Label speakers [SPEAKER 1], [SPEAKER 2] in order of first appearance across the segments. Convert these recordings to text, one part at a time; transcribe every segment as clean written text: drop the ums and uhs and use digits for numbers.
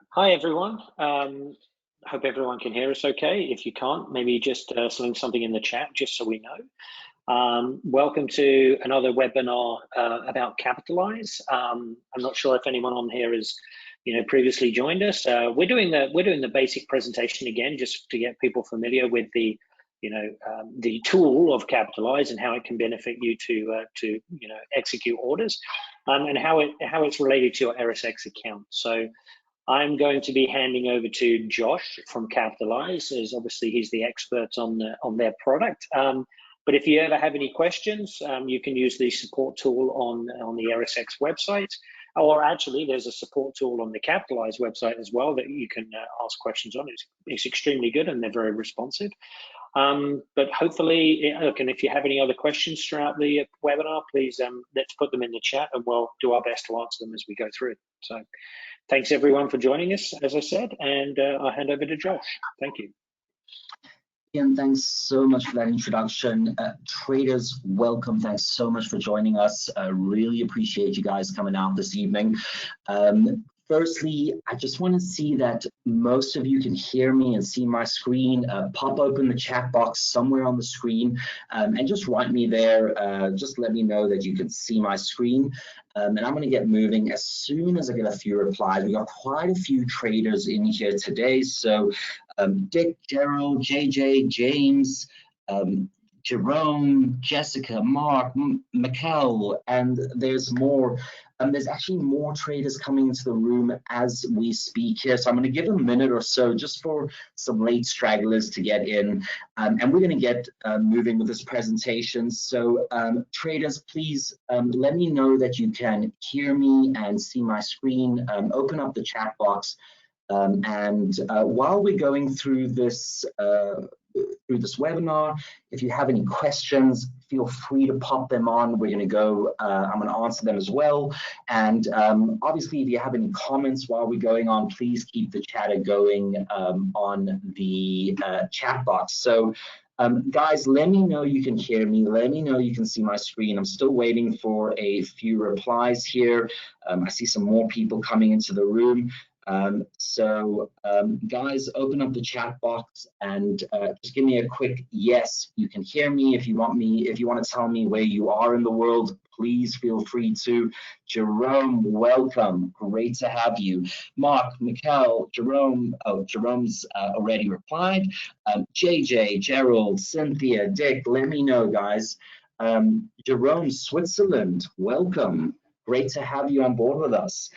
[SPEAKER 1] Hi everyone. Hope everyone can hear us okay. If you can't, maybe just something in the chat just so we know. Welcome to another webinar about Capitalise. I'm not sure if anyone on here has previously joined us. We're doing the basic presentation again just to get people familiar with the the tool of Capitalise and how it can benefit you to execute orders, and how it's related to your ErisX account. So I'm going to be handing over to Josh from Capitalise, as obviously he's the expert on their product. But if you ever have any questions, you can use the support tool on the ErisX website, or actually there's a support tool on the Capitalise website as well that you can ask questions on. It's extremely good and they're very responsive. But hopefully, look, and if you have any other questions throughout the webinar, please let's put them in the chat and we'll do our best to answer them as we go through. So thanks everyone for joining us, as I said, and I'll hand over to Josh. Thank you.
[SPEAKER 2] Ian, thanks so much for that introduction. Traders, welcome. Thanks so much for joining us. I really appreciate you guys coming out this evening. Firstly, I just want to see that most of you can hear me and see my screen. Pop open the chat box somewhere on the screen and just write me there. Just let me know that you can see my screen. And I'm going to get moving as soon as I get a few replies. We got quite a few traders in here today. So Dick, Gerald, JJ, James, Jerome, Jessica, Mark, Mikkel, and there's more. There's actually more traders coming into the room as we speak here. So I'm going to give a minute or so just for some late stragglers to get in. And we're going to get moving with this presentation. So traders, please let me know that you can hear me and see my screen. Open up the chat box. And while we're going through this webinar, if you have any questions, feel free to pop them on. We're going to go, I'm going to answer them as well. And obviously, if you have any comments while we're going on, please keep the chatter going on the chat box. So guys, let me know you can hear me. Let me know you can see my screen. I'm still waiting for a few replies here. I see some more people coming into the room. Guys, open up the chat box and just give me a quick yes, you can hear me. If you want to tell me where you are in the world, please feel free to. Jerome, welcome, great to have you. Mark, Mikkel, Jerome, Jerome's already replied. JJ, Gerald, Cynthia, Dick, let me know, guys. Jerome, Switzerland, welcome, great to have you on board with us.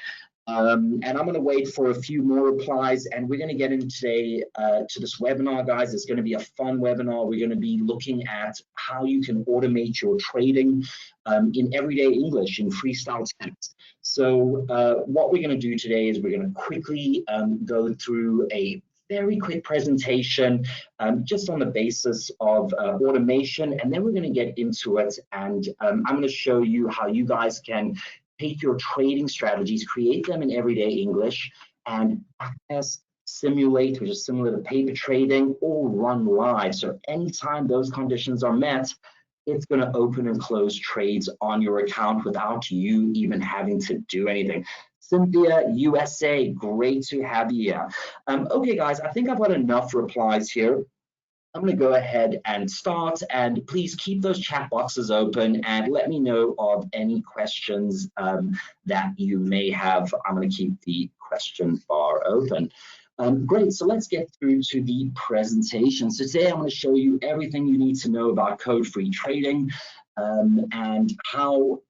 [SPEAKER 2] And I'm going to wait for a few more replies, and we're going to get in today to this webinar, guys. It's going to be a fun webinar. We're going to be looking at how you can automate your trading in everyday English, in freestyle text. So what we're going to do today is we're going to quickly go through a very quick presentation just on the basis of automation, and then we're going to get into it, and I'm going to show you how you guys can take your trading strategies, create them in everyday English, and backtest, simulate, which is similar to paper trading, or run live. So anytime those conditions are met, it's going to open and close trades on your account without you even having to do anything. Cynthia, USA, great to have you here. Okay, guys, I think I've got enough replies here. I'm going to go ahead and start, and please keep those chat boxes open and let me know of any questions that you may have. I'm going to keep the question bar open. Great, so let's get through to the presentation. So today I'm going to show you everything you need to know about code-free trading and how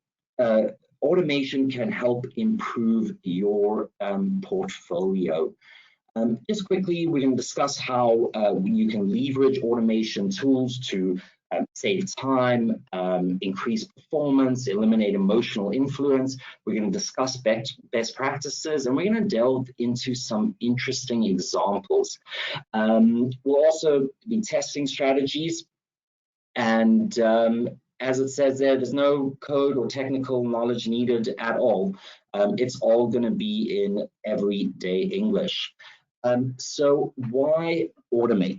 [SPEAKER 2] automation can help improve your portfolio. Just quickly, we're going to discuss how you can leverage automation tools to save time, increase performance, eliminate emotional influence. We're going to discuss best practices, and we're going to delve into some interesting examples. We'll also be testing strategies, and as it says there's no code or technical knowledge needed at all. It's all going to be in everyday English. So why automate?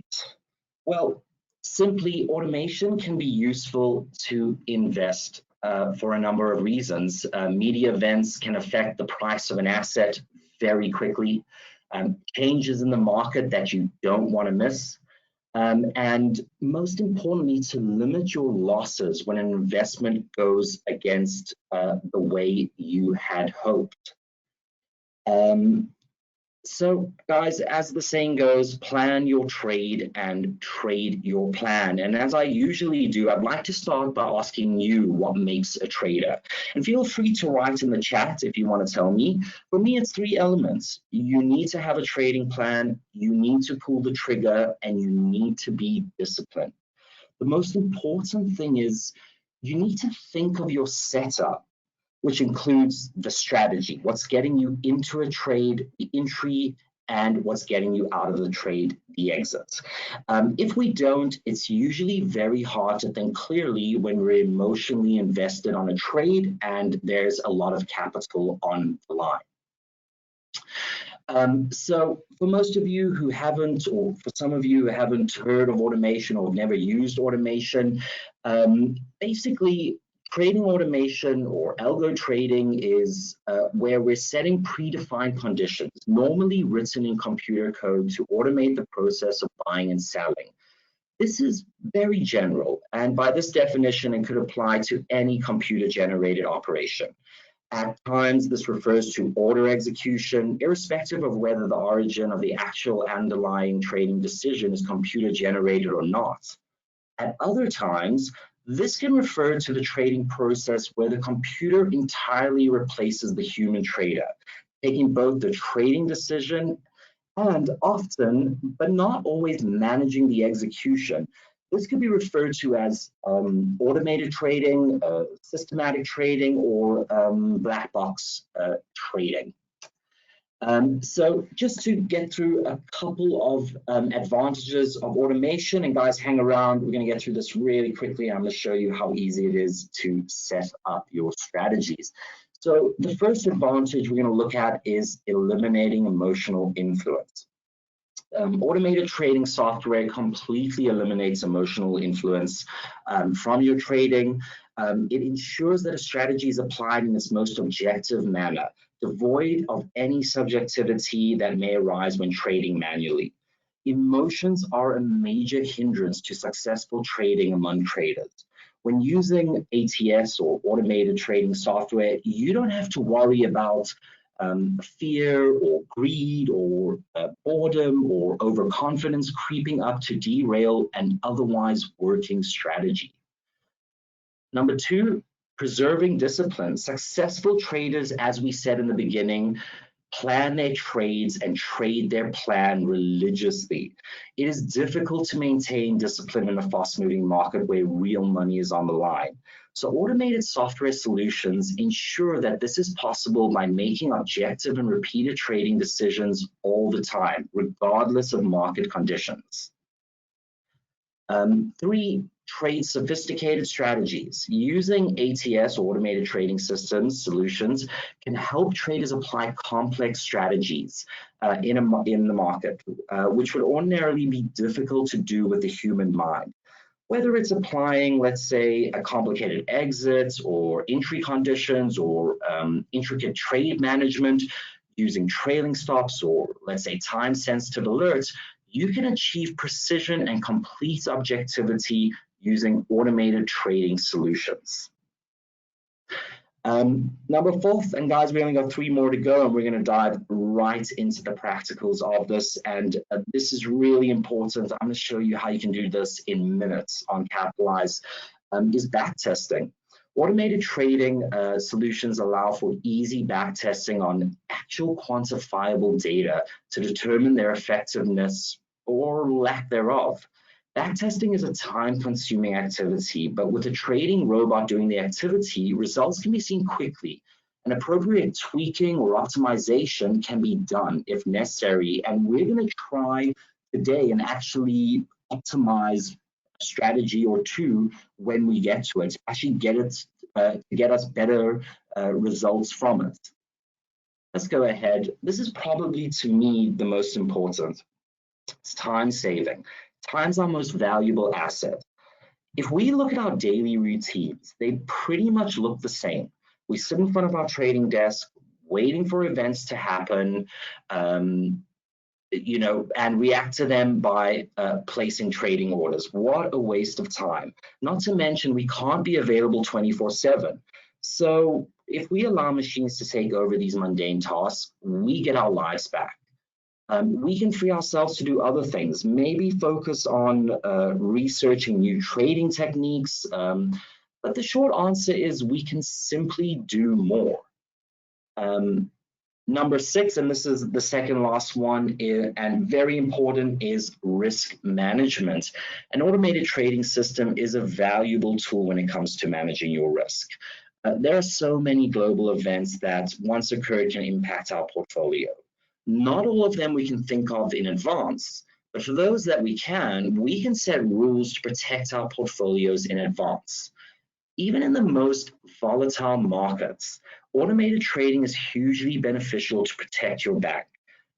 [SPEAKER 2] Well, simply automation can be useful to invest for a number of reasons. Media events can affect the price of an asset very quickly. Changes in the market that you don't want to miss. And most importantly, to limit your losses when an investment goes against the way you had hoped. So guys, as the saying goes, plan your trade and trade your plan. And as I usually do, I'd like to start by asking you what makes a trader. And feel free to write in the chat if you want to tell me. For me, it's 3 elements. You need to have a trading plan, you need to pull the trigger, and you need to be disciplined. The most important thing is you need to think of your setup, which includes the strategy, what's getting you into a trade, the entry, and what's getting you out of the trade, the exit. If we don't, it's usually very hard to think clearly when we're emotionally invested on a trade and there's a lot of capital on the line. So for most of you who haven't, or for some of you who haven't heard of automation or never used automation, basically, trading automation or algo trading is where we're setting predefined conditions, normally written in computer code, to automate the process of buying and selling. This is very general, and by this definition, it could apply to any computer-generated operation. At times, this refers to order execution, irrespective of whether the origin of the actual underlying trading decision is computer-generated or not. At other times, this can refer to the trading process where the computer entirely replaces the human trader, taking both the trading decision and often, but not always, managing the execution. This could be referred to as automated trading, systematic trading, or black box trading. So just to get through a couple of advantages of automation, and guys, hang around, we're going to get through this really quickly. I'm going to show you how easy it is to set up your strategies. So the first advantage we're going to look at is eliminating emotional influence. Automated trading software completely eliminates emotional influence from your trading. It ensures that a strategy is applied in its most objective manner, devoid of any subjectivity that may arise when trading manually. Emotions are a major hindrance to successful trading among traders. When using ATS or automated trading software, you don't have to worry about fear or greed or boredom or overconfidence creeping up to derail an otherwise working strategy. Number 2, preserving discipline. Successful traders, as we said in the beginning, plan their trades and trade their plan religiously. It is difficult to maintain discipline in a fast-moving market where real money is on the line. So automated software solutions ensure that this is possible by making objective and repeated trading decisions all the time, regardless of market conditions. 3, trade sophisticated strategies. Using ATS, automated trading systems, solutions, can help traders apply complex strategies in the market, which would ordinarily be difficult to do with the human mind. Whether it's applying, let's say, a complicated exit or entry conditions or intricate trade management, using trailing stops or, let's say, time-sensitive alerts, you can achieve precision and complete objectivity using automated trading solutions. Number 4, and guys, we only got 3 more to go, and we're going to dive right into the practicals of this. And this is really important. I'm going to show you how you can do this in minutes on Capitalize. Is backtesting. Automated trading solutions allow for easy backtesting on actual quantifiable data to determine their effectiveness or lack thereof. Backtesting is a time-consuming activity, but with a trading robot doing the activity, results can be seen quickly. An appropriate tweaking or optimization can be done if necessary, and we're going to try today and actually optimize a strategy or 2 when we get to it, actually get us better results from it. Let's go ahead. This is probably, to me, the most important. It's time saving. Time's our most valuable asset. If we look at our daily routines, they pretty much look the same. We sit in front of our trading desk, waiting for events to happen, you know, and react to them by placing trading orders. What a waste of time. Not to mention, we can't be available 24/7. So if we allow machines to take over these mundane tasks, we get our lives back. We can free ourselves to do other things, maybe focus on researching new trading techniques. But the short answer is we can simply do more. Number 6, and this is the second last one, and very important, is risk management. An automated trading system is a valuable tool when it comes to managing your risk. There are so many global events that once occurred can impact our portfolio. Not all of them we can think of in advance, but for those that we can set rules to protect our portfolios in advance. Even in the most volatile markets, automated trading is hugely beneficial to protect your back.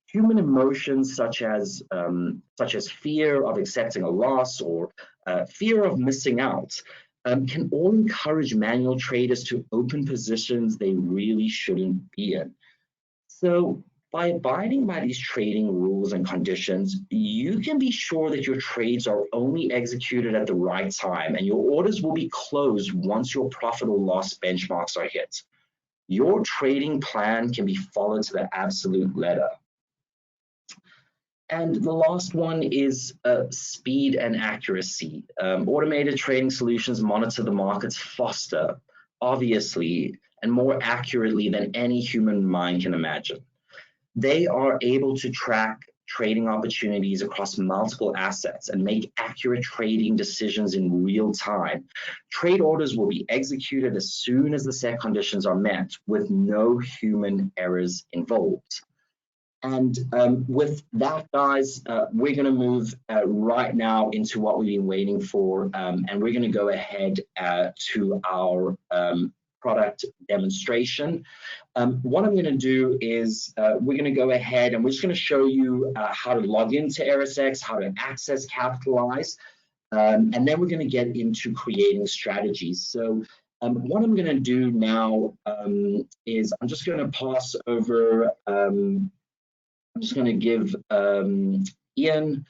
[SPEAKER 2] Human emotions such as fear of accepting a loss or fear of missing out can all encourage manual traders to open positions they really shouldn't be in. So by abiding by these trading rules and conditions, you can be sure that your trades are only executed at the right time and your orders will be closed once your profit or loss benchmarks are hit. Your trading plan can be followed to the absolute letter. And the last one is speed and accuracy. Automated trading solutions monitor the markets faster, obviously, and more accurately than any human mind can imagine. They are able to track trading opportunities across multiple assets and make accurate trading decisions in real time. Trade orders will be executed as soon as the set conditions are met with no human errors involved. And with that, guys, we're going to move right now into what we've been waiting for, and we're going to go ahead to our product demonstration. What I'm going to do is we're going to go ahead and we're just going to show you how to log into ErisX, how to access Capitalize, and then we're going to get into creating strategies. So what I'm going to do now is I'm just going to pass over, I'm just going to give Ian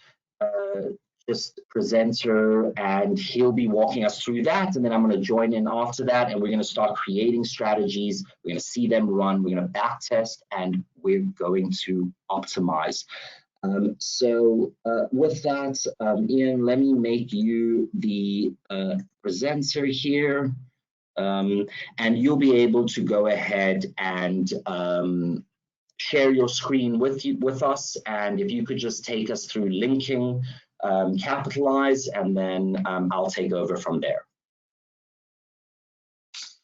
[SPEAKER 2] just presenter, and he'll be walking us through that, and then I'm going to join in after that, and we're going to start creating strategies. We're going to see them run, we're going to back test, and we're going to optimize. So with that, Ian, let me make you the presenter here, and you'll be able to go ahead and share your screen with us, and if you could just take us through linking Capitalize, and then I'll take over from there.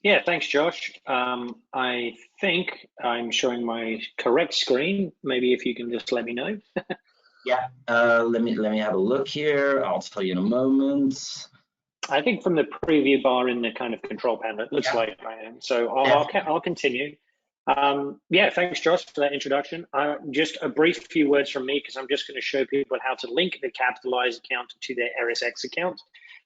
[SPEAKER 1] Yeah, thanks, Josh. I think I'm showing my correct screen. Maybe if you can just let me know.
[SPEAKER 2] Yeah, let me have a look here. I'll tell you in a moment.
[SPEAKER 1] I think from the preview bar in the kind of control panel, it looks like I am. So I'll continue. Yeah, thanks, Josh, for that introduction. Just a brief few words from me, because I'm just going to show people how to link the Capitalize account to their ErisX account.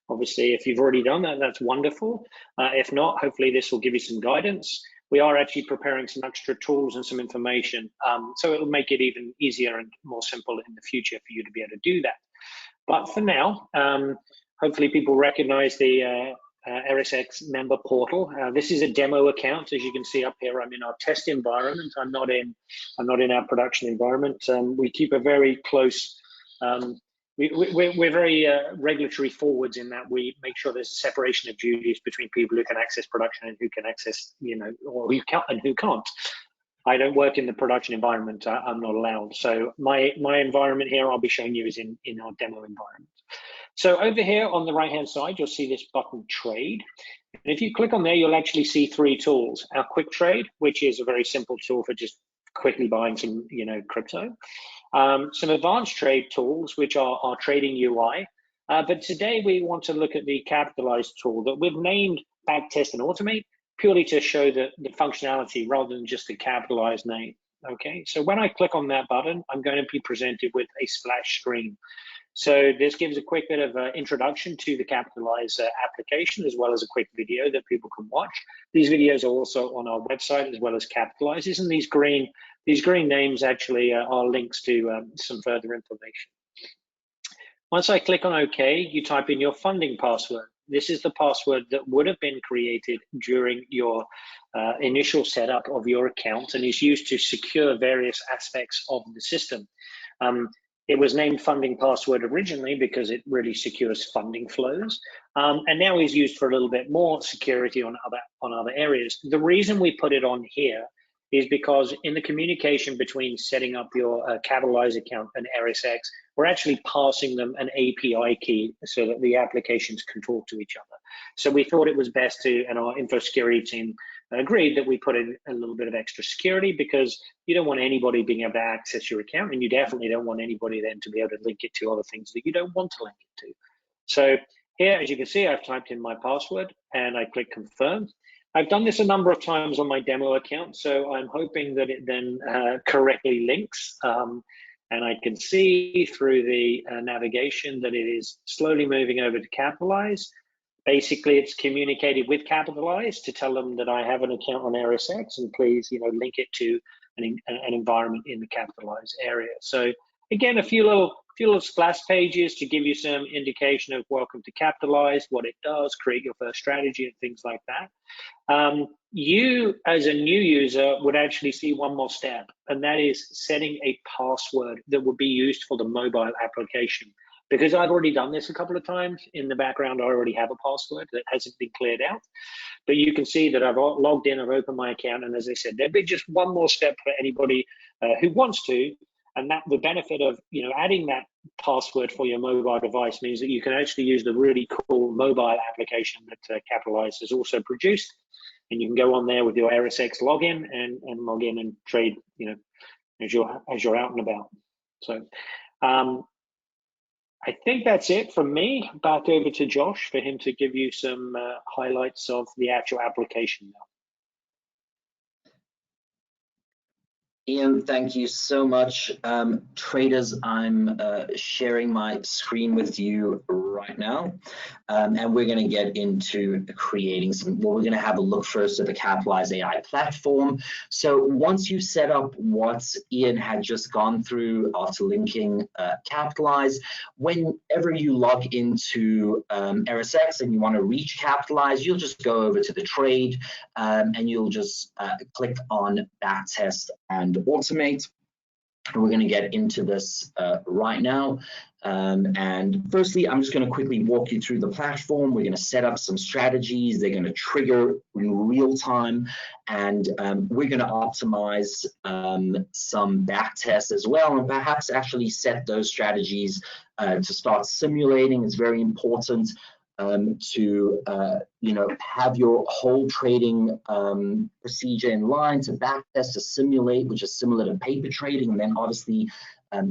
[SPEAKER 1] Obviously, if you've already done that, that's wonderful. If not, hopefully this will give you some guidance. We are actually preparing some extra tools and some information, so it'll make it even easier and more simple in the future for you to be able to do that. But for now, hopefully people recognize the ErisX member portal. This is a demo account, as you can see up here. I'm in our test environment. I'm not in our production environment. We keep a very close. We're very regulatory forwards in that we make sure there's a separation of duties between people who can access production and who can access, or who can and who can't. I don't work in the production environment. I'm not allowed. So my environment here I'll be showing you is in our demo environment. So over here on the right-hand side, you'll see this button Trade. And if you click on there, you'll actually see 3 tools. Our Quick Trade, which is a very simple tool for just quickly buying some, crypto. Some Advanced Trade tools, which are our trading UI. But today we want to look at the Capitalize tool that we've named Backtest and Automate, purely to show the functionality rather than just the Capitalize name. Okay, so when I click on that button, I'm going to be presented with a splash screen. So this gives a quick bit of introduction to the Capitalize application, as well as a quick video that people can watch. These videos are also on our website, as well as Capitalize's, and these green names actually are links to some further information. Once I click on OK, you type in your funding password. This is the password that would have been created during your initial setup of your account and is used to secure various aspects of the system. It was named funding password originally because it really secures funding flows, and now is used for a little bit more security on other areas. The reason we put it on here is because in the communication between setting up your Capitalize account and ErisX, we're actually passing them an API key so that the applications can talk to each other. So we thought it was best to, and our info security team agreed, that we put in a little bit of extra security, because you don't want anybody being able to access your account, and you definitely don't want anybody then to be able to link it to other things that you don't want to link it to. So here, as you can see, I've typed in my password and I click confirm. I've done this a number of times on my demo account, so I'm hoping that it then correctly links. And I can see through the navigation that it is slowly moving over to Capitalize. Basically, it's communicated with Capitalize to tell them that I have an account on ErisX, and please, link it to an environment in the Capitalize area. So again, a few little splash pages to give you some indication of welcome to Capitalize, what it does, create your first strategy, and things like that. You, as a new user, would actually see one more step, and that is setting a password that would be used for the mobile application. Because I've already done this a couple of times in the background, I already have a password that hasn't been cleared out. But you can see that I've logged in, I've opened my account, and as I said, there'd be just one more step for anybody who wants to. And that the benefit of adding that password for your mobile device means that you can actually use the really cool mobile application that Capitalize has also produced, and you can go on there with your ErisX login and log in and trade, as you're out and about. So I think that's it from me. Back over to Josh for him to give you some highlights of the actual application now.
[SPEAKER 2] Ian, thank you so much. Traders, I'm sharing my screen with you right now, and we're going to get into creating we're going to have a look first at the Capitalize.ai platform. So once you set up what Ian had just gone through after linking Capitalize, whenever you log into ErisX and you want to reach Capitalize, you'll just go over to the trade and you'll just click on Backtest and Automate. And we're going to get into this right now. And firstly, I'm just going to quickly walk you through the platform. We're going to set up some strategies. They're going to trigger in real time, and we're going to optimize some backtest as well, and perhaps actually set those strategies to start simulating. It's very important to have your whole trading procedure in line, to backtest, to simulate, which is similar to paper trading, and then obviously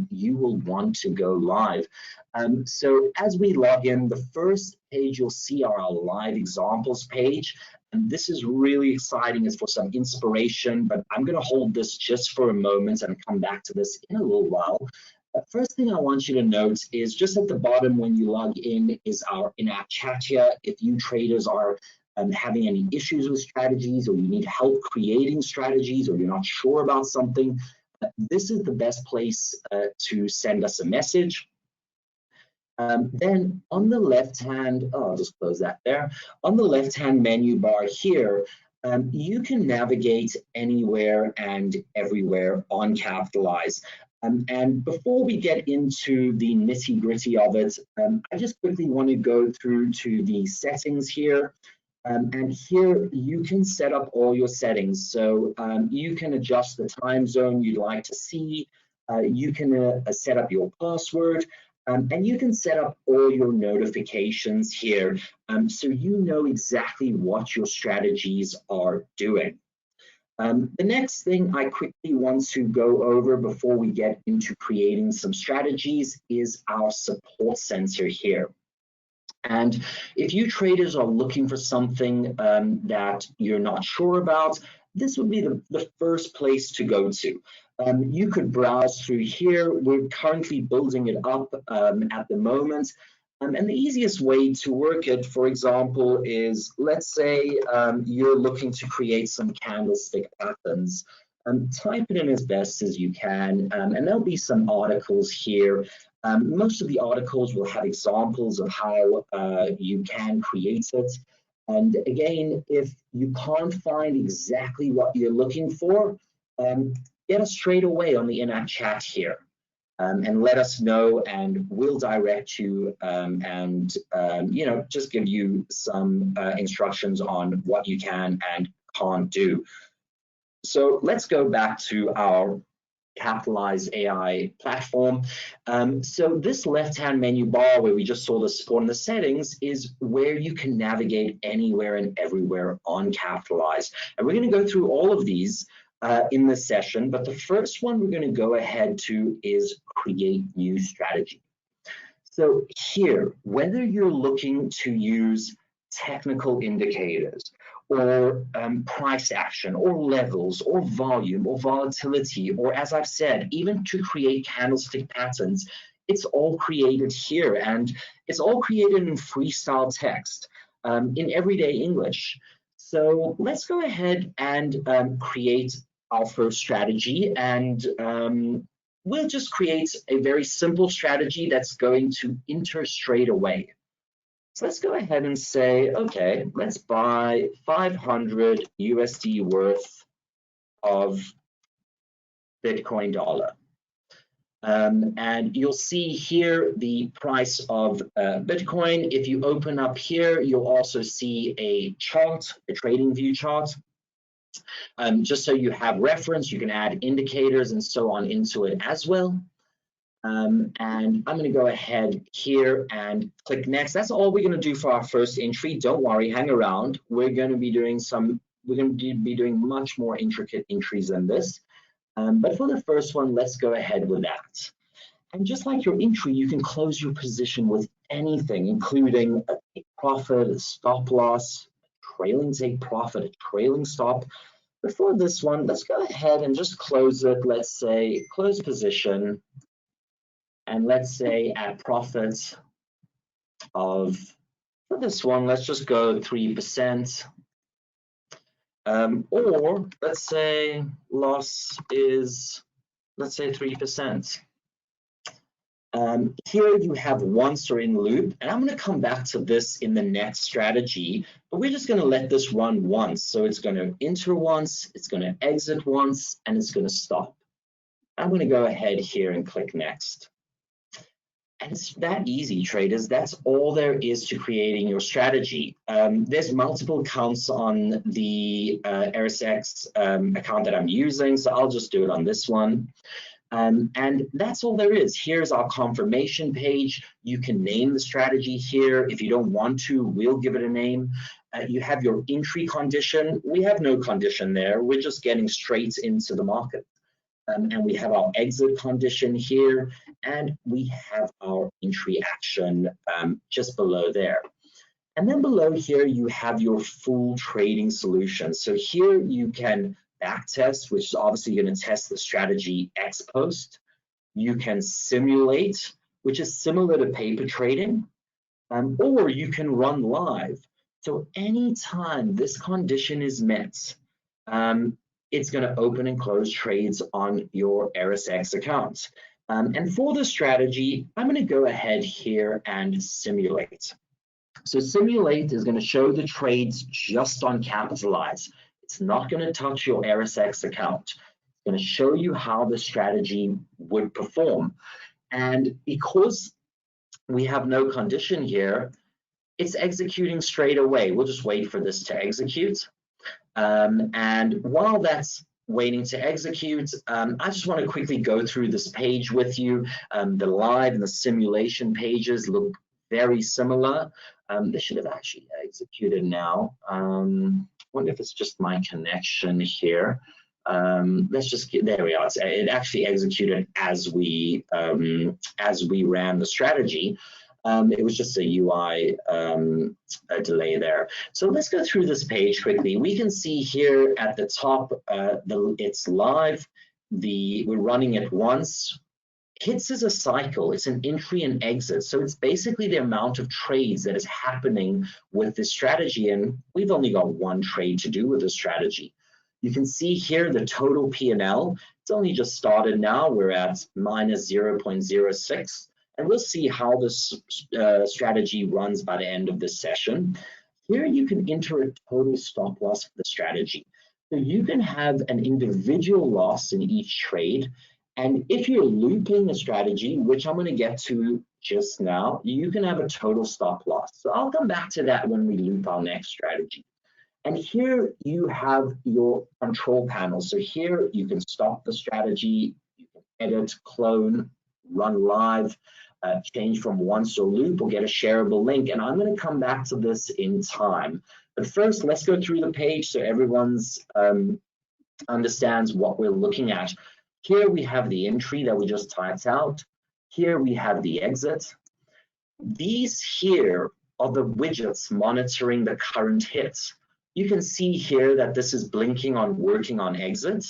[SPEAKER 2] you will want to go live. So as we log in, the first page you'll see are our live examples page, and this is really exciting. It's for some inspiration, but I'm going to hold this just for a moment and come back to this in a little while. First thing I want you to note is just at the bottom when you log in is our in-app chat here. If you traders are having any issues with strategies, or you need help creating strategies, or you're not sure about something, this is the best place to send us a message. Then on the left-hand, I'll just close that there. On the left-hand menu bar here, you can navigate anywhere and everywhere on Capitalize. And before we get into the nitty-gritty of it, I just quickly want to go through to the settings here. And here you can set up all your settings. So you can adjust the time zone you'd like to see. You can set up your password. And you can set up all your notifications here, so you know exactly what your strategies are doing. The next thing I quickly want to go over before we get into creating some strategies is our support center here. And if you traders are looking for something that you're not sure about, this would be the first place to go to. You could browse through here. We're currently building it up at the moment. And the easiest way to work it, for example, is, let's say you're looking to create some candlestick patterns. Type it in as best as you can, and there'll be some articles here. Most of the articles will have examples of how you can create it. And again, if you can't find exactly what you're looking for, get us straight away on the in-app chat here. And let us know, and we'll direct you and you know, just give you some instructions on what you can and can't do. So let's go back to our Capitalize.ai platform. So this left-hand menu bar where we just saw the support and the settings is where you can navigate anywhere and everywhere on Capitalize. And we're going to go through all of these in this session, but the first one we're going to go ahead to is create new strategy. So here, whether you're looking to use technical indicators or price action or levels or volume or volatility, or as I've said, even to create candlestick patterns, it's all created here, and it's all created in freestyle text in everyday English. So let's go ahead and create our first strategy, and we'll just create a very simple strategy that's going to enter straight away. So let's go ahead and say, okay, let's buy 500 USD worth of Bitcoin dollar. And you'll see here the price of Bitcoin. If you open up here, you'll also see a chart, a trading view chart. Just so you have reference, you can add indicators and so on into it as well. And I'm going to go ahead here and click next. That's all we're going to do for our first entry. Don't worry, hang around. We're going to be doing much more intricate entries than this. But for the first one, let's go ahead with that. And just like your entry, you can close your position with anything, including a take profit, a stop loss, a trailing take profit, a trailing stop. But for this one, let's go ahead and just close it. Let's say close position. And let's say at profit of, for this one, let's just go 3%. Or let's say loss is, let's say 3%. Here you have once or in loop, and I'm going to come back to this in the next strategy, but we're just going to let this run once. So it's going to enter once, it's going to exit once, and it's going to stop. I'm going to go ahead here and click next. And it's that easy, traders. That's all there is to creating your strategy. There's multiple accounts on the ErisX account that I'm using, so I'll just do it on this one. And that's all there is. Here's our confirmation page. You can name the strategy here. If you don't want to, we'll give it a name. You have your entry condition. We have no condition there. We're just getting straight into the market. And we have our exit condition here, and we have our entry action just below there. And then below here, you have your full trading solution. So here you can backtest, which is obviously going to test the strategy ex post. You can simulate, which is similar to paper trading, or you can run live. So anytime this condition is met, it's going to open and close trades on your ErisX account. And for the strategy, I'm going to go ahead here and simulate. So simulate is going to show the trades just on Capitalize. It's not going to touch your ErisX account. It's going to show you how the strategy would perform. And because we have no condition here, it's executing straight away. We'll just wait for this to execute. And while that's waiting to execute, I just want to quickly go through this page with you. The live and the simulation pages look very similar. This should have actually executed now. I wonder if it's just my connection here. Let's just get, there we are. It actually executed as we ran the strategy. It was just a UI a delay there. So let's go through this page quickly. We can see here at the top, it's live. We're running it once. Hits is a cycle, it's an entry and exit. So it's basically the amount of trades that is happening with this strategy. And we've only got one trade to do with this strategy. You can see here the total P&L. It's only just started now. We're at minus 0.06. And we'll see how this strategy runs by the end of this session. Here you can enter a total stop loss for the strategy. So you can have an individual loss in each trade. And if you're looping a strategy, which I'm going to get to just now, you can have a total stop loss. So I'll come back to that when we loop our next strategy. And here you have your control panel. So here you can stop the strategy, you can edit, clone, run live, change from once or loop, or get a shareable link. And I'm going to come back to this in time. But first, let's go through the page so everyone's understands what we're looking at. Here we have the entry that we just typed out. Here we have the exit. These here are the widgets monitoring the current hits. You can see here that this is blinking on working on exit.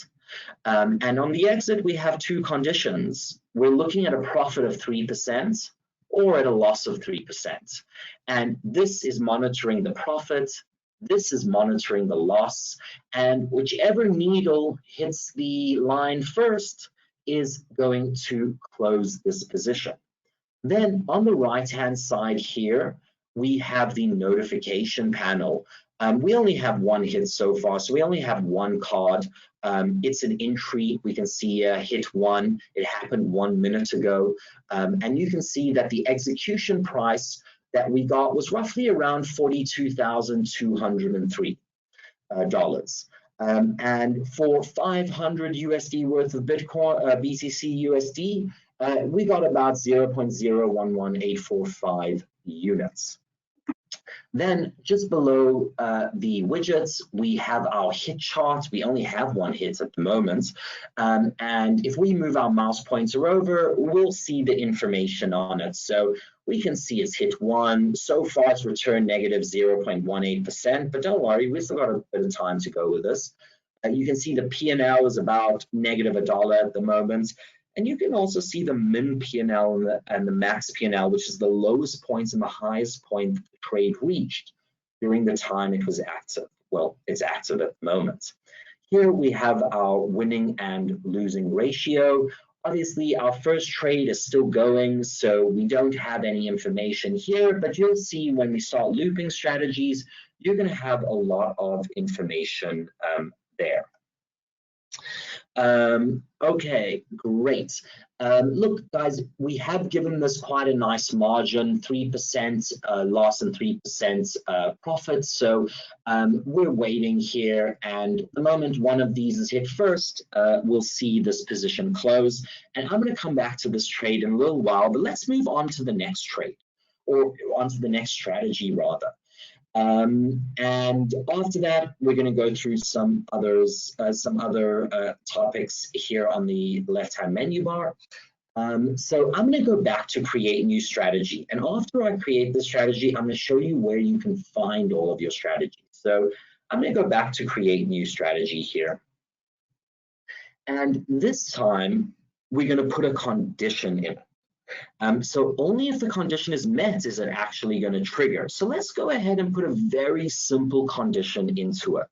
[SPEAKER 2] And on the exit, we have two conditions. We're looking at a profit of 3% or at a loss of 3%. And this is monitoring the profit. This is monitoring the loss, and whichever needle hits the line first is going to close this position. Then on the right-hand side here, we have the notification panel. We only have one hit so far, so we only have one card. It's an entry. We can see hit one. It happened 1 minute ago. And you can see that the execution price that we got was roughly around $42,203. And for 500 USD worth of Bitcoin, BTC USD, we got about 0.011845 units. Then just below the widgets, we have our hit charts. We only have one hit at the moment. And if we move our mouse pointer over, we'll see the information on it. So we can see it's hit one. So far, it's returned negative 0.18%, but don't worry, we've still got a bit of time to go with this. You can see the P&L is about negative $1 at the moment. And you can also see the min P&L and the max P&L, which is the lowest points and the highest point the trade reached during the time it was active. Well, it's active at the moment. Here we have our winning and losing ratio. Obviously, our first trade is still going, so we don't have any information here, but you'll see when we start looping strategies, you're going to have a lot of information there. Okay, great. Look, guys, we have given this quite a nice margin, 3% loss and 3% profit. So we're waiting here, and the moment one of these is hit first, we'll see this position close. And I'm going to come back to this trade in a little while, but let's move on to the next trade, or onto the next strategy rather. And after that, we're going to go through some other topics here on the left-hand menu bar. So I'm going to go back to create new strategy. And after I create the strategy, I'm going to show you where you can find all of your strategies. So I'm going to go back to create new strategy here. And this time, we're going to put a condition in. So only if the condition is met is it actually going to trigger. So let's go ahead and put a very simple condition into it.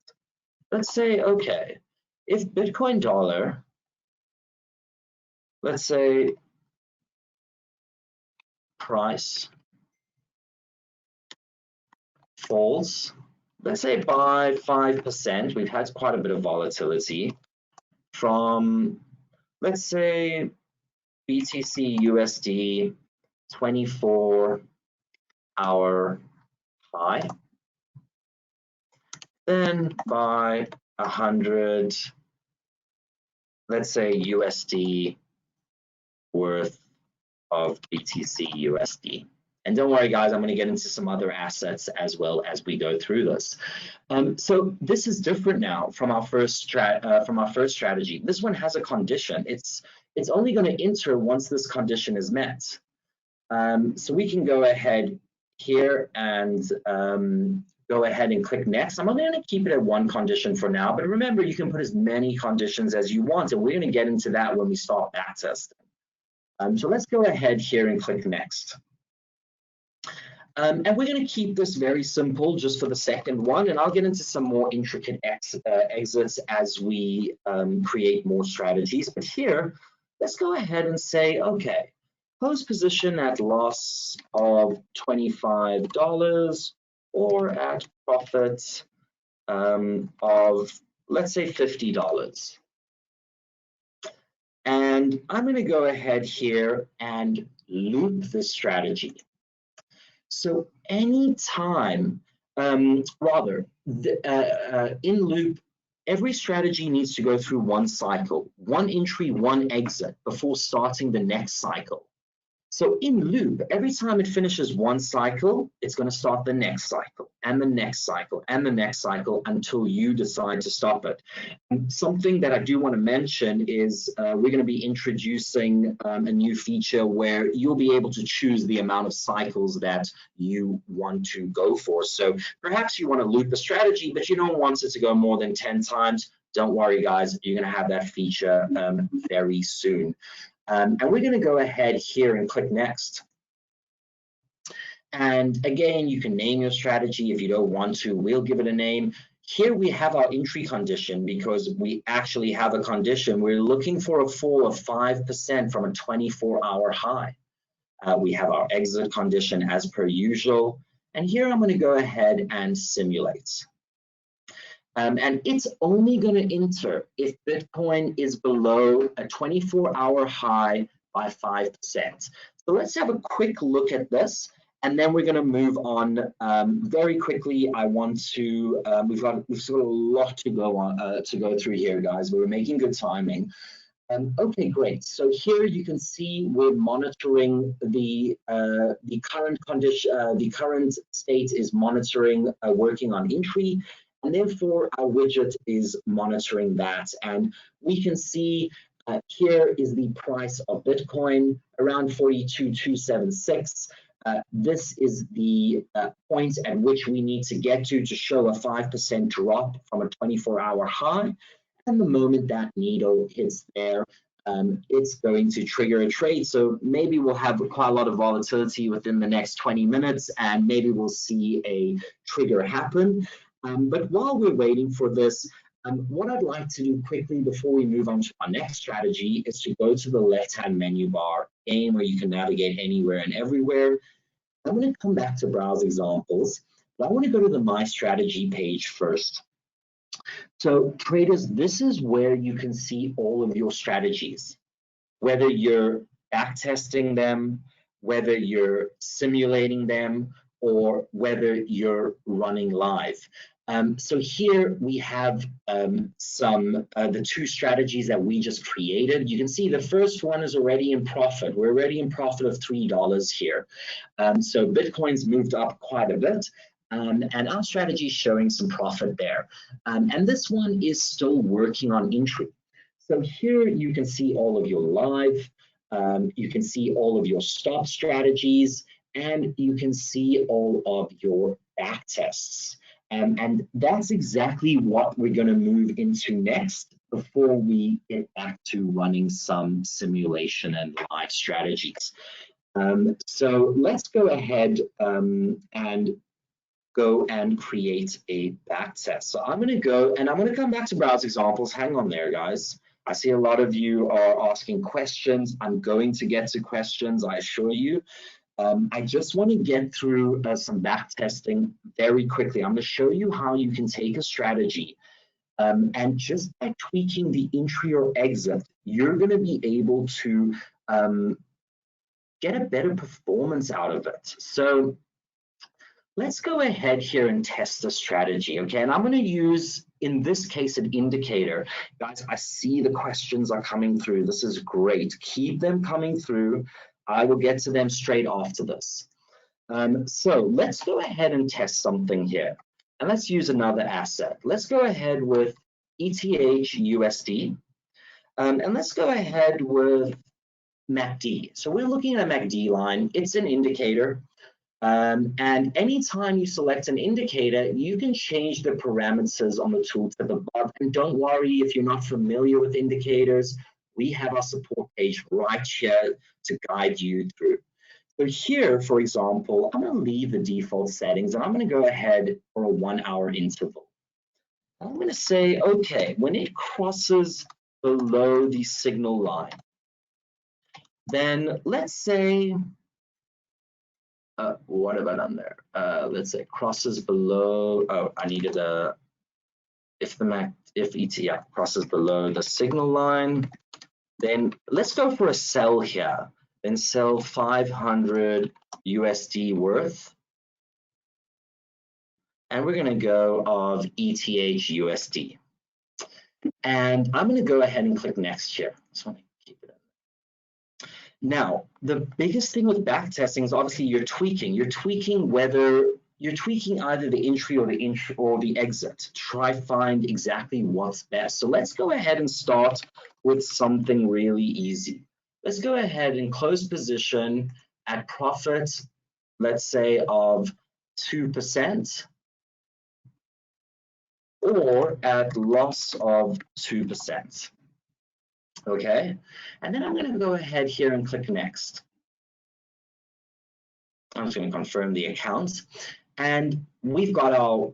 [SPEAKER 2] Let's say, okay, if Bitcoin dollar, let's say price falls, let's say by 5%, we've had quite a bit of volatility from, let's say, BTC USD 24-hour high, then by 100, let's say USD worth of BTC USD. And don't worry, guys, I'm going to get into some other assets as well as we go through this. So this is different now from our first strategy. This one has a condition. It's only going to enter once this condition is met. So we can go ahead here and go ahead and click next. I'm only going to keep it at one condition for now, but remember, you can put as many conditions as you want, and we're going to get into that when we start backtesting. So let's go ahead here and click next. And we're going to keep this very simple just for the second one, and I'll get into some more intricate exits as we create more strategies. But here, let's go ahead and say, okay, close position at loss of $25 or at profit of, let's say, $50. And I'm going to go ahead here and loop this strategy. So anytime, in loop, every strategy needs to go through one cycle, one entry, one exit before starting the next cycle. So in loop, every time it finishes one cycle, it's going to start the next cycle and the next cycle and the next cycle until you decide to stop it. And something that I do want to mention is we're going to be introducing a new feature where you'll be able to choose the amount of cycles that you want to go for. So perhaps you want to loop a strategy, but you don't want it to go more than 10 times. Don't worry, guys, you're going to have that feature very soon. And we're going to go ahead here and click next. And again, you can name your strategy if you don't want to. We'll give it a name. Here we have our entry condition because we actually have a condition. We're looking for a fall of 5% from a 24-hour high. We have our exit condition as per usual. And here I'm going to go ahead and simulate. And it's only going to enter if Bitcoin is below a 24-hour high by 5%. So let's have a quick look at this, and then we're going to move on very quickly. I want to we've got a lot to go through here, guys. We're making good timing. Okay, great. So here you can see we're monitoring the current condition. The current state is monitoring working on entry. And therefore, our widget is monitoring that. And we can see here is the price of Bitcoin, around 42,276. This is the point at which we need to get to show a 5% drop from a 24-hour high. And the moment that needle hits there, it's going to trigger a trade. So maybe we'll have quite a lot of volatility within the next 20 minutes, and maybe we'll see a trigger happen. But while we're waiting for this, what I'd like to do quickly before we move on to our next strategy is to go to the left-hand menu bar, again, where you can navigate anywhere and everywhere. I'm going to come back to browse examples, but I want to go to the My Strategy page first. So traders, this is where you can see all of your strategies, whether you're backtesting them, whether you're simulating them, or whether you're running live. So here we have the two strategies that we just created. You can see the first one is already in profit. We're already in profit of $3 here. So Bitcoin's moved up quite a bit. And our strategy is showing some profit there. And this one is still working on entry. So here you can see all of your live, you can see all of your stop strategies, and you can see all of your back tests. And that's exactly what we're going to move into next before we get back to running some simulation and live strategies. So let's go ahead and go and create a back test. So I'm going to go and I'm going to come back to browse examples. Hang on there, guys. I see a lot of you are asking questions. I'm going to get to questions, I assure you. I just want to get through some back testing very quickly. I'm going to show you how you can take a strategy and just by tweaking the entry or exit, you're going to be able to get a better performance out of it. So let's go ahead here and test the strategy, okay? And I'm going to use, in this case, an indicator. Guys, I see the questions are coming through. This is great. Keep them coming through. I will get to them straight after this. So let's go ahead and test something here. And let's use another asset. Let's go ahead with ETH USD. And let's go ahead with MACD. So we're looking at a MACD line. It's an indicator. And anytime you select an indicator, you can change the parameters on the tooltip above. And don't worry if you're not familiar with indicators, we have our support page right here to guide you through. So here, for example, I'm going to leave the default settings and I'm going to go ahead for a 1 hour interval. I'm going to say, okay, when it crosses below the signal line, then let's say, what have I done there? Let's say crosses below, oh, I needed a, if ET crosses below the signal line, then let's go for a sell here, then sell 500 USD worth. And we're gonna go of ETH USD. And I'm gonna go ahead and click next here. Just want to keep it in. Now, the biggest thing with backtesting is obviously you're tweaking. You're tweaking either the entry or the exit to try find exactly what's best. So let's go ahead and start with something really easy. Let's go ahead and close position at profit, let's say of 2%, or at loss of 2%. Okay, and then I'm going to go ahead here and click next. I'm just going to confirm the account, and we've got our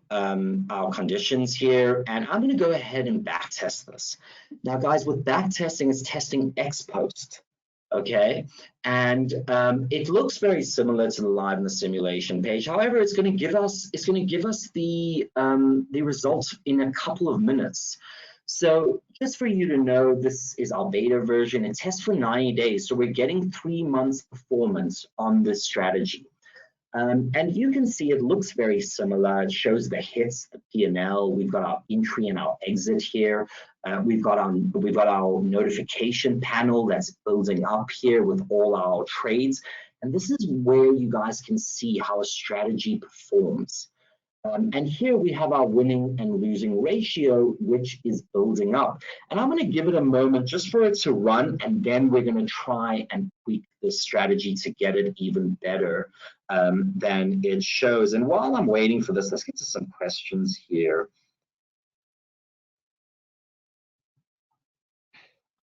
[SPEAKER 2] conditions here, and I'm going to go ahead and backtest this. Now, guys, with backtesting, it's testing ex post. Okay, and it looks very similar to the live and the simulation page. However, it's going to give us the results in a couple of minutes. So just for you to know, this is our beta version. It tests for 90 days, so we're getting 3 months performance on this strategy. And you can see it looks very similar. It shows the hits, the P&L. We've got our entry and our exit here. We've got our notification panel that's building up here with all our trades. And this is where you guys can see how a strategy performs. And here we have our winning and losing ratio, which is building up. And I'm going to give it a moment just for it to run, and then we're going to try and tweak this strategy to get it even better than it shows. And while I'm waiting for this, let's get to some questions here.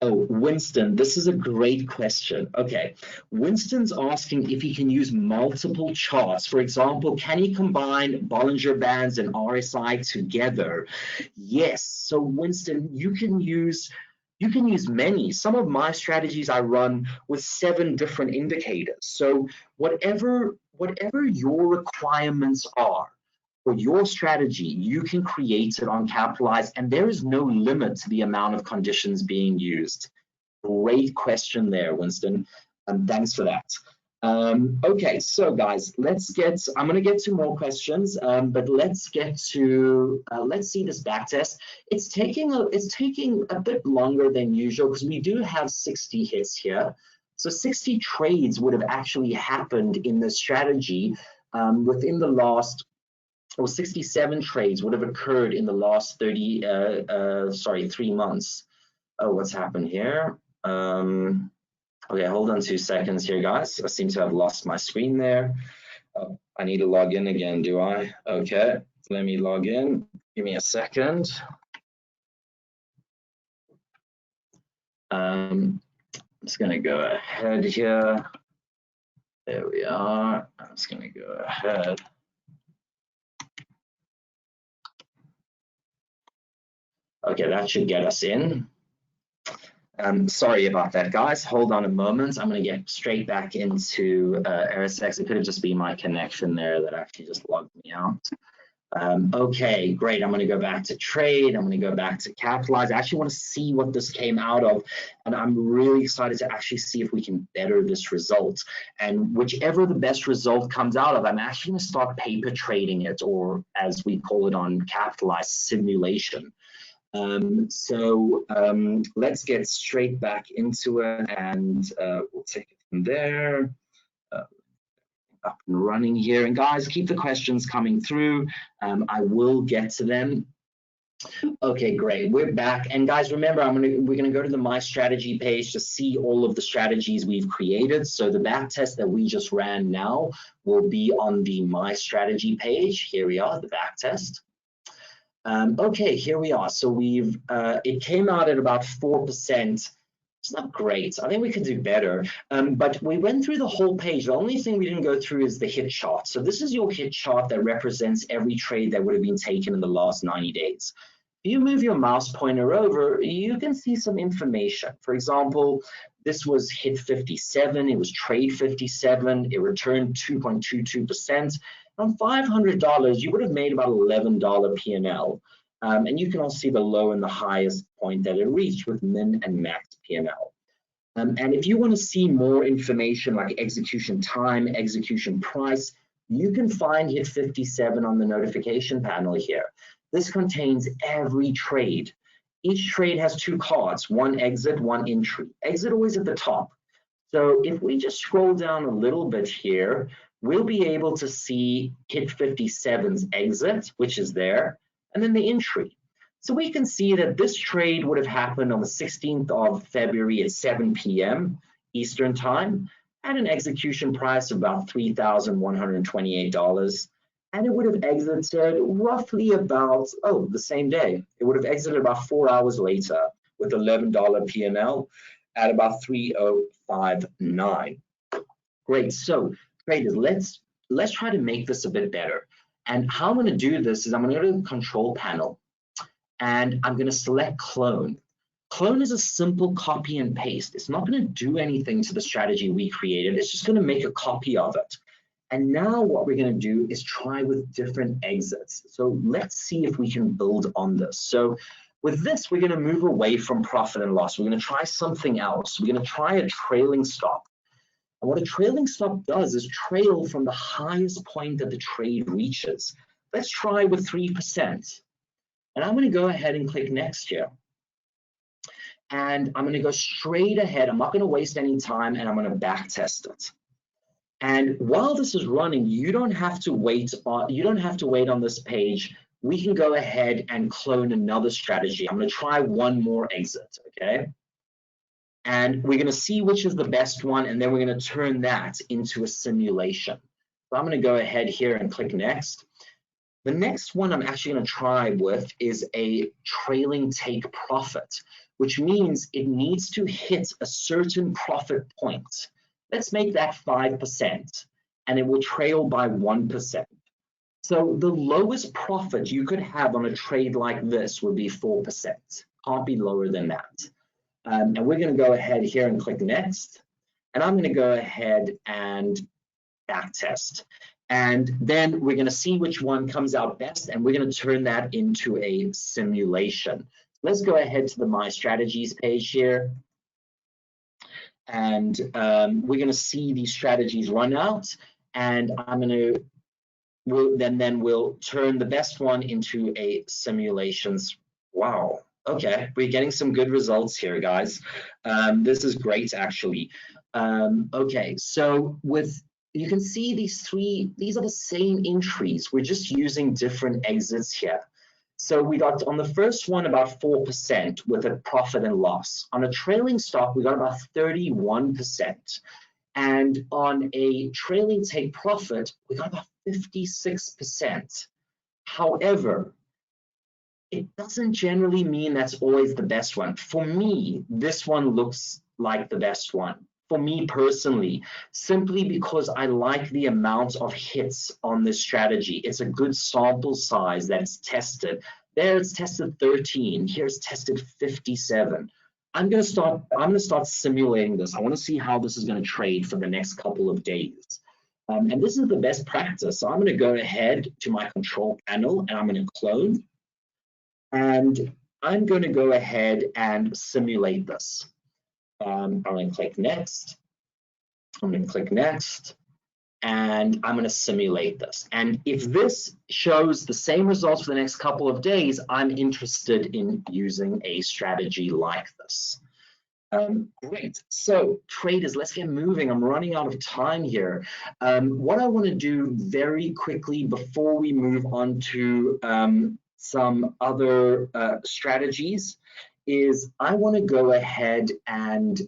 [SPEAKER 2] Oh, Winston, this is a great question. Okay, Winston's asking if he can use multiple charts. For example, can he combine Bollinger Bands and RSI together? Yes, so Winston, you can use many. Some of my strategies I run with 7 different indicators. So whatever your requirements are for your strategy, you can create it on Capitalize, and there is no limit to the amount of conditions being used. Great question there, Winston, and thanks for that. Okay, so guys, I'm going to get to more questions, but let's get to, let's see this backtest. It's taking a bit longer than usual because we do have 60 hits here. So 60 trades would have actually happened in the strategy within the last, or 67 trades would have occurred in the last 3 months. Oh, what's happened here? Okay, hold on 2 seconds here, guys. I seem to have lost my screen there. Oh, I need to log in again, do I? Okay, let me log in. Give me a second. I'm just gonna go ahead here. There we are. I'm just gonna go ahead. Okay, that should get us in. Sorry about that, guys. Hold on a moment. I'm going to get straight back into ErisX. It could have just been my connection there that actually just logged me out. Okay, great. I'm going to go back to trade. I'm going to go back to Capitalize. I actually want to see what this came out of, and I'm really excited to actually see if we can better this result. And whichever the best result comes out of, I'm actually going to start paper trading it, or as we call it on Capitalize, simulation. Let's get straight back into it, and we'll take it from there. Up and running here, and guys, keep the questions coming through. I will get to them. Okay, great. We're back. And guys, remember, we're gonna go to the My Strategy page to see all of the strategies we've created. So the backtest that we just ran now will be on the My Strategy page. Here we are, the backtest. Okay, here we are. So it came out at about 4%. It's not great. I think we could do better. But we went through the whole page. The only thing we didn't go through is the hit chart. So this is your hit chart that represents every trade that would have been taken in the last 90 days. If you move your mouse pointer over, you can see some information. For example, this was hit 57, it was trade 57, it returned 2.22%. On $500, you would have made about $11 P&L. And you can also see the low and the highest point that it reached with min and max P&L. And if you want to see more information like execution time, execution price, you can find hit 57 on the notification panel here. This contains every trade. Each trade has two cards, one exit, one entry. Exit always at the top. So if we just scroll down a little bit here, we'll be able to see hit 57's exit, which is there, and then the entry. So we can see that this trade would have happened on the 16th of February at 7 p.m. Eastern time at an execution price of about $3,128. And it would have exited roughly about, the same day. It would have exited about 4 hours later with $11 P&L at about 3,059. Great, so traders, let's try to make this a bit better. And how I'm gonna do this is I'm gonna go to the control panel and I'm gonna select clone. Clone is a simple copy and paste. It's not gonna do anything to the strategy we created. It's just gonna make a copy of it. And now what we're going to do is try with different exits. So let's see if we can build on this. So with this, we're going to move away from profit and loss. We're going to try something else. We're going to try a trailing stop. And what a trailing stop does is trail from the highest point that the trade reaches. Let's try with 3%. And I'm going to go ahead and click next here. And I'm going to go straight ahead. I'm not going to waste any time, and I'm going to back test it. And while this is running, you don't have to wait on this page. We can go ahead and clone another strategy. I'm going to try one more exit, okay? And we're going to see which is the best one, and then we're going to turn that into a simulation. So I'm going to go ahead here and click next. The next one I'm actually going to try with is a trailing take profit, which means it needs to hit a certain profit point. Let's make that 5%, and it will trail by 1%. So the lowest profit you could have on a trade like this would be 4%. Can't be lower than that. And we're going to go ahead here and click next. And I'm going to go ahead and backtest. And then we're going to see which one comes out best, and we're going to turn that into a simulation. Let's go ahead to the My Strategies page here. And we're going to see these strategies run out, and we'll turn the best one into a simulations. Wow. Okay, we're getting some good results here, guys. This is great, actually. Okay, so you can see these are the same entries. We're just using different exits here. So we got on the first one about 4% with a profit and loss. On a trailing stop, we got about 31%. And on a trailing take profit, we got about 56%. However, it doesn't generally mean that's always the best one. For me, this one looks like the best one. For me personally, simply because I like the amount of hits on this strategy. It's a good sample size that's tested. There it's tested 13, here it's tested 57. I'm gonna start simulating this. I wanna see how this is gonna trade for the next couple of days. And this is the best practice. So I'm gonna go ahead to my control panel and I'm gonna clone. And I'm gonna go ahead and simulate this. I'm going to click next. I'm going to click next, and I'm going to simulate this. And if this shows the same results for the next couple of days, I'm interested in using a strategy like this. Great. So traders, let's get moving. I'm running out of time here. What I want to do very quickly before we move on to some other strategies is I want to go ahead and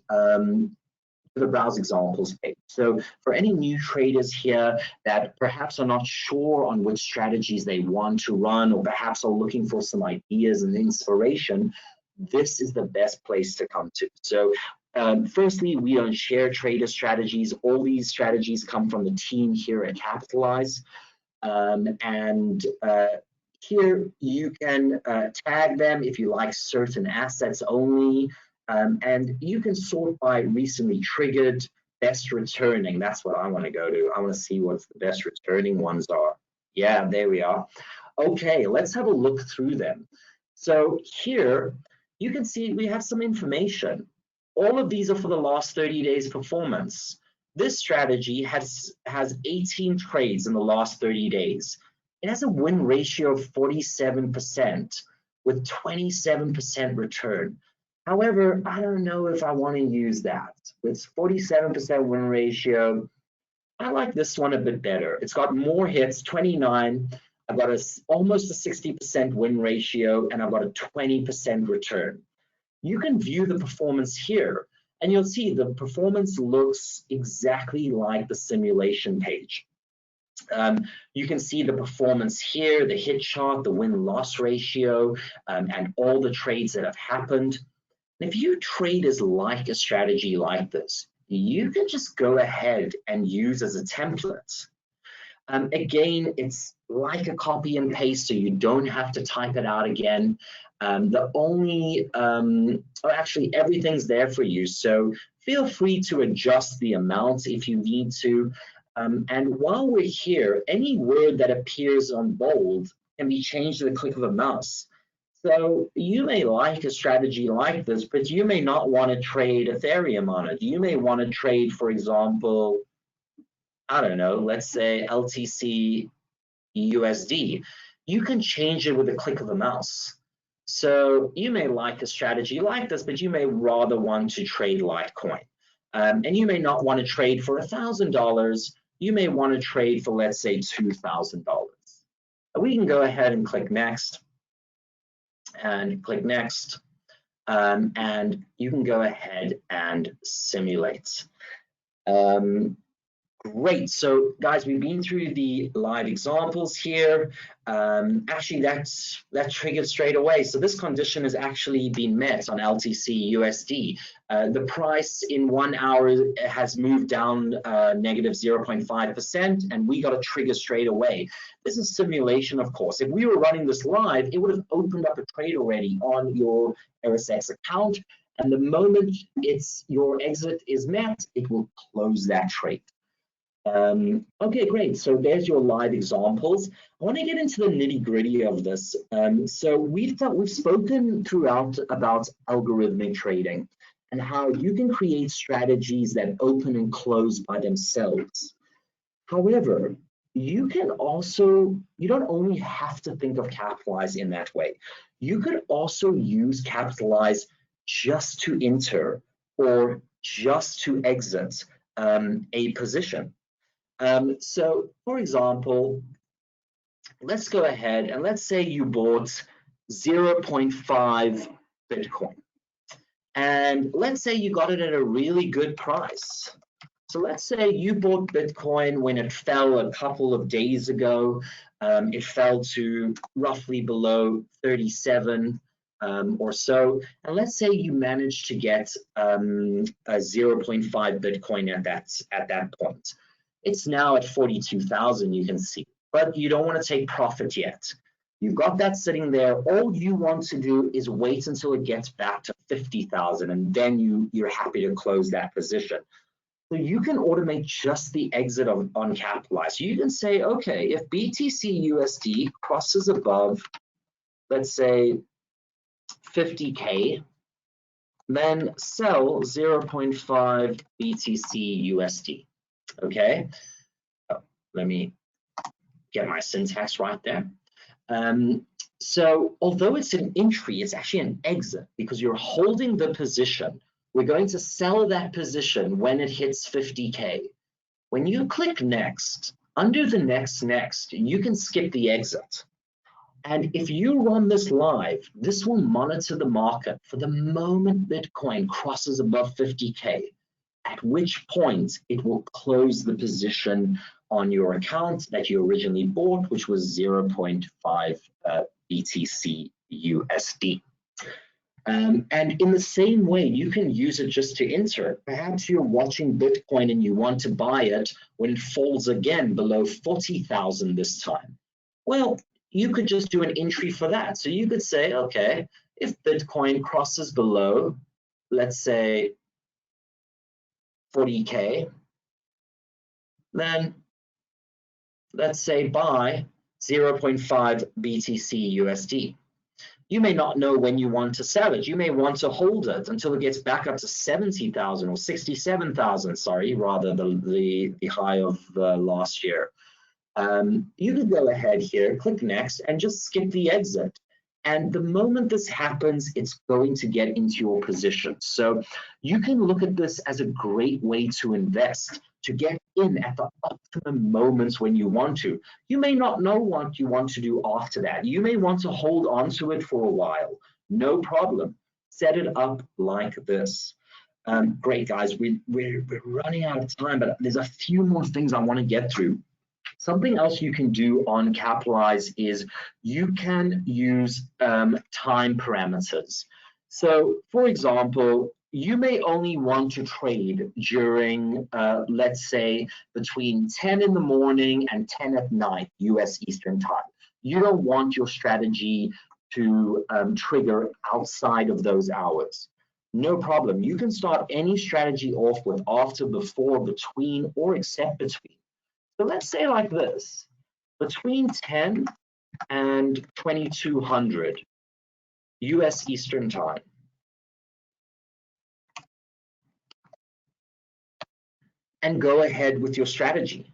[SPEAKER 2] the browse examples page. So for any new traders here that perhaps are not sure on which strategies they want to run, or perhaps are looking for some ideas and inspiration, this is the best place to come to. So firstly, we don't share trader strategies. All these strategies come from the team here at Capitalize. Here you can tag them if you like certain assets only. And you can sort by recently triggered, best returning. That's what I want to go to. I want to see what the best returning ones are. Yeah, there we are. Okay, let's have a look through them. So here you can see we have some information. All of these are for the last 30 days performance. This strategy has 18 trades in the last 30 days. It has a win ratio of 47% with 27% return. However, I don't know if I want to use that. With 47% win ratio, I like this one a bit better. It's got more hits, 29. I've got almost a 60% win ratio, and I've got a 20% return. You can view the performance here, and you'll see the performance looks exactly like the simulation page. You can see the performance here, the hit chart, the win-loss ratio, and all the trades that have happened. If you traders like a strategy like this, you can just go ahead and use as a template. Again, it's like a copy and paste, so you don't have to type it out again. Actually, everything's there for you, so feel free to adjust the amount if you need to. And while we're here, any word that appears on bold can be changed with a click of a mouse. So you may like a strategy like this, but you may not want to trade Ethereum on it. You may want to trade, for example, I don't know, let's say LTC USD. You can change it with a click of a mouse. So you may like a strategy like this, but you may rather want to trade Litecoin. And you may not want to trade for $1,000. You may want to trade for, let's say, $2,000. We can go ahead and click next. And click next, and you can go ahead and simulate. Great, so guys, we've been through the live examples here. Actually, that triggered straight away. So this condition has actually been met on LTC USD. The price in 1 hour has moved down negative 0.5%, and we got a trigger straight away. This is simulation, of course. If we were running this live, it would have opened up a trade already on your ErisX account, and the moment your exit is met, it will close that trade. Okay, great. So there's your live examples. I want to get into the nitty-gritty of this. So we've spoken throughout about algorithmic trading and how you can create strategies that open and close by themselves. However, you don't only have to think of Capitalize in that way. You could also use Capitalize just to enter or just to exit a position. So for example, let's go ahead and let's say you bought 0.5 Bitcoin. And let's say you got it at a really good price. So let's say you bought Bitcoin when it fell a couple of days ago. It fell to roughly below 37 or so. And let's say you managed to get a 0.5 Bitcoin at that point. It's now at 42,000, you can see, but you don't want to take profit yet. You've got that sitting there. All you want to do is wait until it gets back to 50,000, and then you're happy to close that position. So you can automate just the exit on Capitalize. You can say, okay, if BTC USD crosses above, let's say 50K, then sell 0.5 BTC USD. Okay, let me get my syntax right there. So although it's an entry, it's actually an exit because you're holding the position. We're going to sell that position when it hits 50K. When you click next, under the next, you can skip the exit. And if you run this live, this will monitor the market for the moment Bitcoin crosses above 50K, at which point it will close the position on your account that you originally bought, which was 0.5 BTC USD. And in the same way, you can use it just to enter it. Perhaps you're watching Bitcoin and you want to buy it when it falls again below 40,000 this time. Well, you could just do an entry for that. So you could say, okay, if Bitcoin crosses below, let's say 40K, then let's say buy 0.5 BTC USD. You may not know when you want to sell it. You may want to hold it until it gets back up to 70,000 or 67,000, sorry, rather the high of last year. You could go ahead here, click next, and just skip the exit. And the moment this happens, it's going to get into your position. So you can look at this as a great way to invest, to get in at the optimum moments when you want to. You may not know what you want to do after that. You may want to hold on to it for a while. No problem. Set it up like this. Great, guys. We're running out of time, but there's a few more things I want to get through. Something else you can do on Capitalize is you can use time parameters. So, for example, you may only want to trade during, let's say, between 10 in the morning and 10 at night, US Eastern Time. You don't want your strategy to trigger outside of those hours. No problem. You can start any strategy off with after, before, between, or except between. So let's say like this, between 10 and 2200 US Eastern Time. And go ahead with your strategy.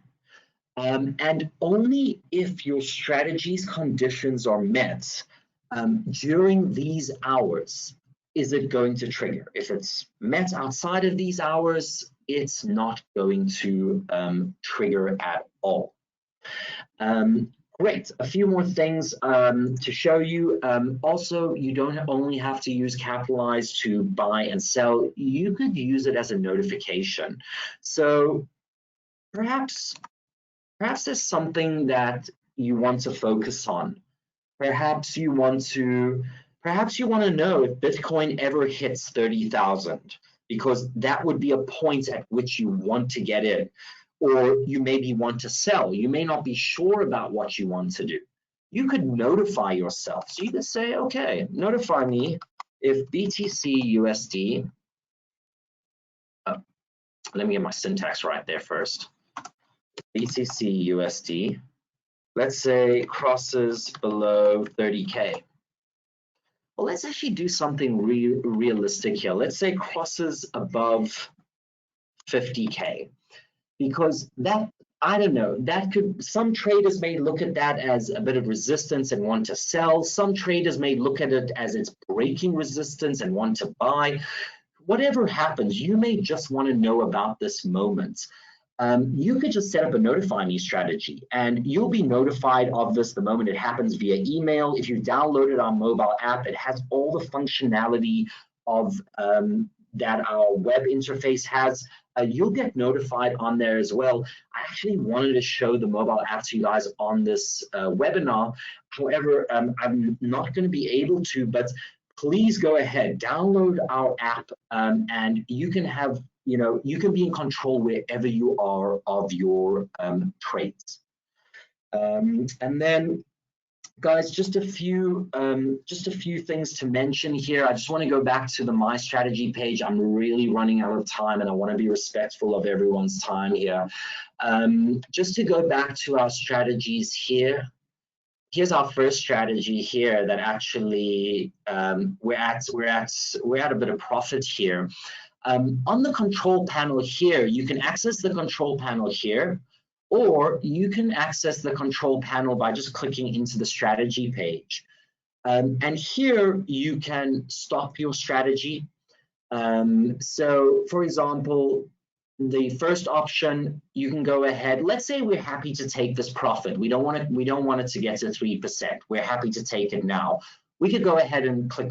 [SPEAKER 2] And only if your strategy's conditions are met during these hours is it going to trigger. If it's met outside of these hours, it's not going to trigger at all. Great, a few more things to show you. Also, you don't only have to use Capitalize to buy and sell. You could use it as a notification. So perhaps there's something that you want to focus on. Perhaps you want to know if Bitcoin ever hits 30,000, because that would be a point at which you want to get in. Or you maybe want to sell. You may not be sure about what you want to do. You could notify yourself. So you could say, okay, notify me if BTC USD, let me get my syntax right there first. BTC USD, let's say crosses below 30K. Well, let's actually do something realistic here. Let's say crosses above 50K. Because that, I don't know, that could, some traders may look at that as a bit of resistance and want to sell. Some traders may look at it as it's breaking resistance and want to buy. Whatever happens, you may just want to know about this moment. You could just set up a notify me strategy, and you'll be notified of this the moment it happens via email. If you downloaded our mobile app, it has all the functionality of that our web interface has. You'll get notified on there as well. I actually wanted to show the mobile app to you guys on this webinar. However, I'm not going to be able to, but please go ahead, download our app, and you can have, you can be in control wherever you are of your trades. And then, guys, just a few things to mention here. I just want to go back to the My Strategy page. I'm really running out of time, and I want to be respectful of everyone's time here. Just to go back to our strategies here. Here's our first strategy here that actually we're at a bit of profit here. On the control panel here, you can access the control panel here, or you can access the control panel by just clicking into the strategy page. And here you can stop your strategy. So for example, the first option, you can go ahead. Let's say we're happy to take this profit. We don't want it to get to 3%. We're happy to take it now. We could go ahead and click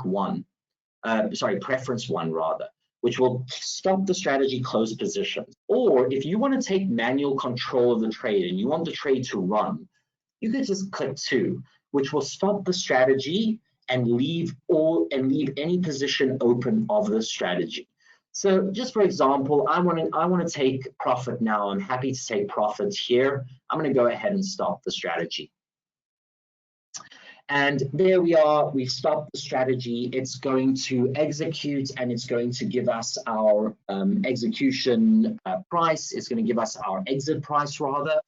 [SPEAKER 2] preference 1 rather, which will stop the strategy close position. Or if you want to take manual control of the trade and you want the trade to run, you could just click 2, which will stop the strategy and leave any position open of the strategy. So just for example, I want to take profit now. I'm happy to take profits here. I'm going to go ahead and stop the strategy. And there we are. We've stopped the strategy. It's going to execute, and it's going to give us our execution price. It's going to give us our exit price rather.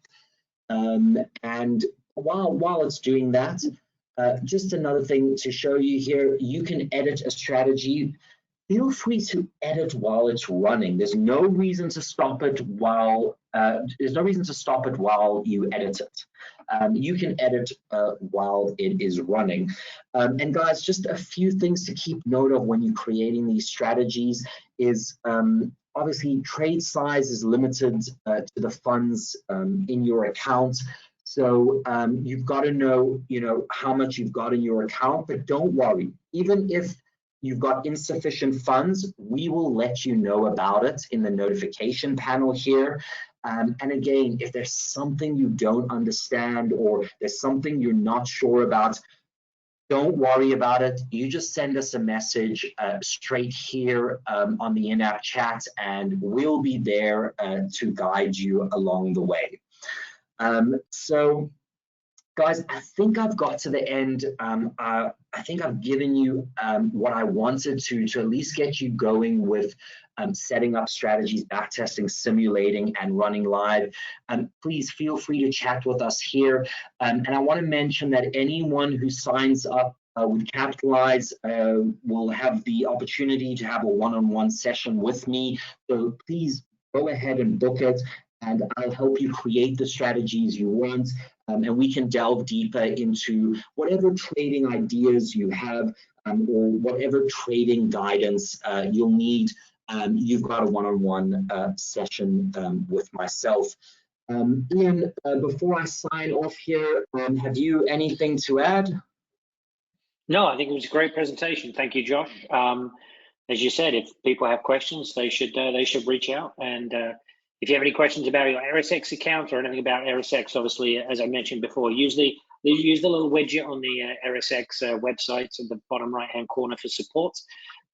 [SPEAKER 2] And while it's doing that, just another thing to show you here, you can edit a strategy. Feel free to edit while it's running. There's no reason to stop it while you edit it. You can edit while it is running. And guys, just a few things to keep note of when you're creating these strategies is obviously trade size is limited to the funds in your account. So you've got to know, how much you've got in your account, but don't worry. Even if you've got insufficient funds, we will let you know about it in the notification panel here. And again, if there's something you don't understand or there's something you're not sure about, don't worry about it. You just send us a message straight here on the in-app chat, and we'll be there to guide you along the way. So guys, I think I've got to the end. I think I've given you what I wanted to at least get you going with setting up strategies, backtesting, simulating, and running live. Please feel free to chat with us here. And I want to mention that anyone who signs up with Capitalize will have the opportunity to have a one-on-one session with me. So please go ahead and book it, and I'll help you create the strategies you want. And we can delve deeper into whatever trading ideas you have or whatever trading guidance you'll need. You've got a one-on-one session with myself. Ian, before I sign off here, have you anything to add?
[SPEAKER 1] No, I think it was a great presentation. Thank you, Josh. As you said, if people have questions, they should reach out. And if you have any questions about your ErisX account or anything about ErisX, obviously, as I mentioned before, use the little widget on the ErisX website at the bottom right-hand corner for support.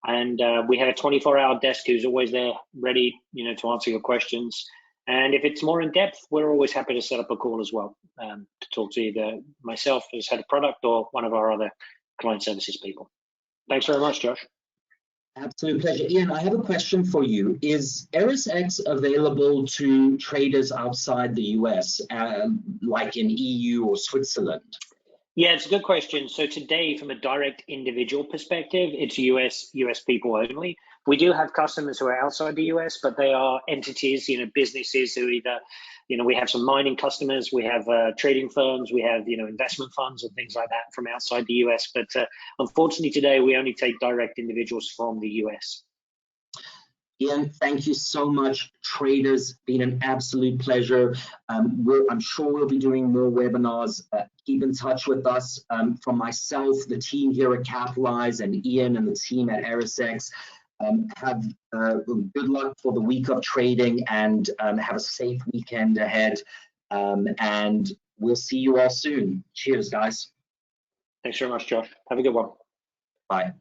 [SPEAKER 1] And we have a 24-hour desk who's always there, ready, to answer your questions. And if it's more in depth, we're always happy to set up a call as well to talk to either myself as head of product or one of our other client services people. Thanks very much, Josh.
[SPEAKER 2] Absolute pleasure. Ian, I have a question for you. Is ErisX available to traders outside the US, like in EU or Switzerland?
[SPEAKER 1] Yeah, it's a good question. So today, from a direct individual perspective, it's US people only. We do have customers who are outside the US, but they are entities, businesses who either, we have some mining customers, we have trading firms, we have, investment funds and things like that from outside the US. But unfortunately today, we only take direct individuals from the US.
[SPEAKER 2] Ian, thank you so much. Traders, been an absolute pleasure. I'm sure we'll be doing more webinars. Keep in touch with us. From myself, the team here at Capitalize, and Ian and the team at ErisX, have good luck for the week of trading, and have a safe weekend ahead. And we'll see you all soon. Cheers, guys.
[SPEAKER 1] Thanks very much, Josh. Have a good one.
[SPEAKER 2] Bye.